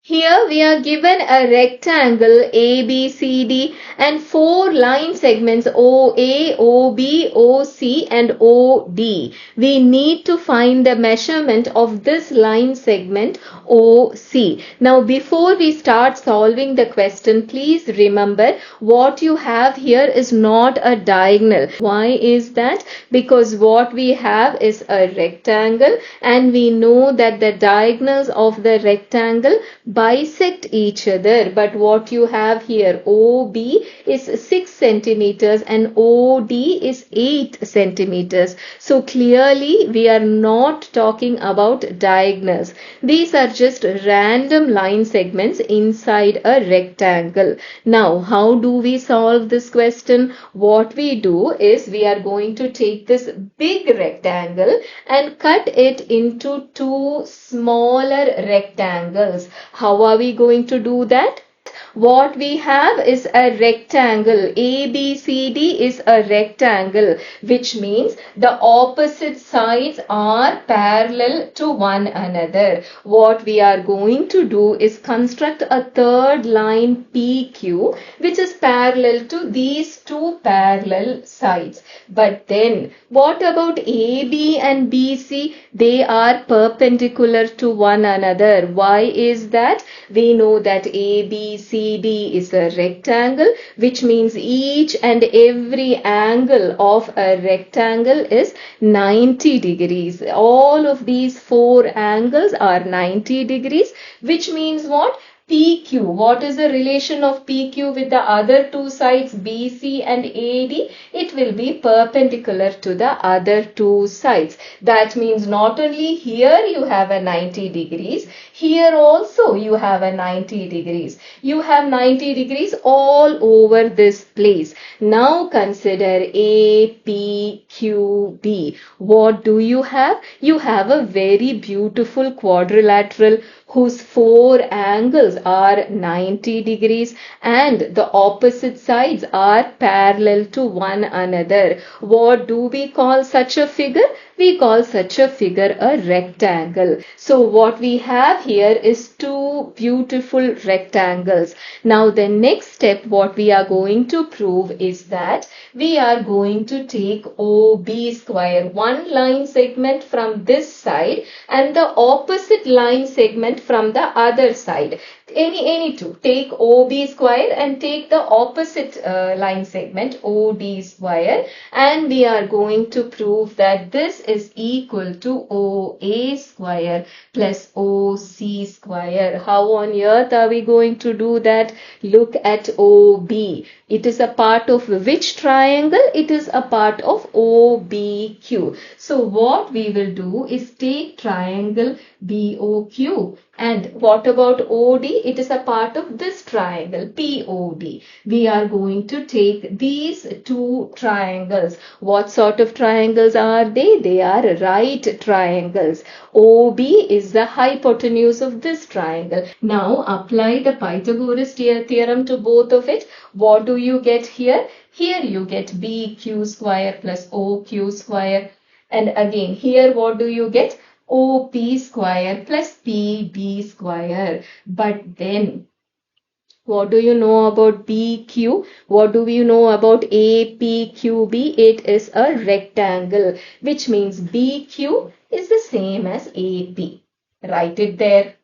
Here we are given a rectangle ABCD and 4 line segments OA, OB, OC and OD. We need to find the measurement of this line segment OC. Now before we start solving the question, please remember what you have here is not a diagonal. Why is that? Because what we have is a rectangle and we know that the diagonals of the rectangle bisect each other, but what you have here OB is 6 centimeters and OD is 8 centimeters. So clearly we are not talking about diagonals. These are just random line segments inside a rectangle. Now how do we solve this question? What we do is we are going to take this big rectangle and cut it into 2 smaller rectangles. How are we going to do that? What we have is a rectangle. ABCD is a rectangle, which means the opposite sides are parallel to one another. What we are going to do is construct a third line PQ, which is parallel to these 2 parallel sides. But then, what about AB and BC? They are perpendicular to one another. Why is that? We know that ABCD is a rectangle, which means each and every angle of a rectangle is 90 degrees. All of these 4 angles are 90 degrees, which means what? PQ. What is the relation of PQ with the other 2 sides BC and AD? It will be perpendicular to the other 2 sides. That means not only here you have a 90 degrees, here also you have a 90 degrees. You have 90 degrees all over this place. Now consider APQB. What do you have? You have a very beautiful quadrilateral whose 4 angles are 90 degrees and the opposite sides are parallel to one another. What do we call such a figure? We call such a figure a rectangle. So what we have here is 2 beautiful rectangles. Now the next step what we are going to prove is that we are going to take OB square, one line segment from this side and the opposite line segment from the other side. Any two. Take OB square and take the opposite line segment OD square, and we are going to prove that this is equal to OA square plus OC square. How on earth are we going to do that? Look at OB. It is a part of which triangle? It is a part of OBQ. So what we will do is take triangle BOQ. And what about OD? It is a part of this triangle POD. We are going to take these 2 triangles. What sort of triangles are they? They are right triangles. OB is the hypotenuse of this triangle. Now apply the Pythagoras theorem to both of it. What do you get here? Here you get BQ square plus OQ square. And again here what do you get? OP square plus PB square. But then what do you know about BQ? What do you know about APQB? It is a rectangle, which means BQ is the same as AP. Write it there.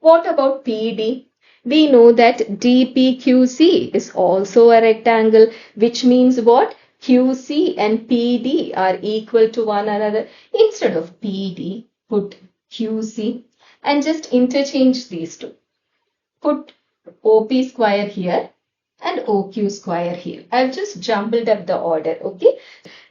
What about PD? We know that DPQC is also a rectangle, which means what? QC and PD are equal to one another. Instead of PD, put QC and just interchange these two. Put OP square here and OQ square here. I've just jumbled up the order, okay?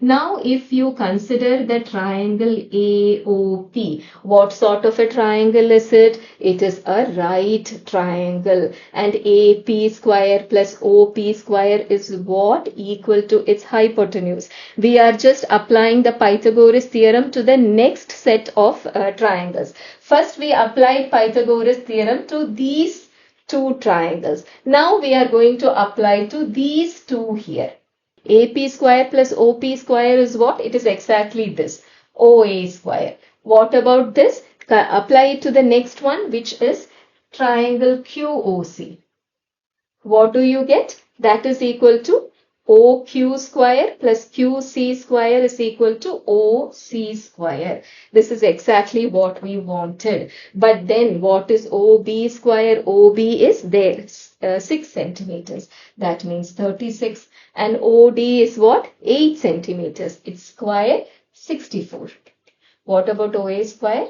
Now if you consider the triangle AOP, what sort of a triangle is it? It is a right triangle, and AP square plus OP square is what? Equal to its hypotenuse. We are just applying the Pythagoras theorem to the next set of triangles. First we applied Pythagoras theorem to these 2 triangles. Now we are going to apply to these 2 here. AP square plus OP square is what? It is exactly this. OA square. What about this? Apply it to the next one, which is triangle QOC. What do you get? That is equal to OQ square plus QC square is equal to OC square. This is exactly what we wanted. But then what is OB square? OB is there, 6 centimeters. That means 36. And OD is what? 8 centimeters. Its square 64. What about OA square?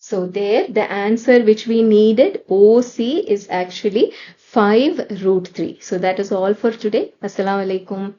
So there the answer which we needed OC is actually 5 root 3. So that is all for today. Assalamu alaikum.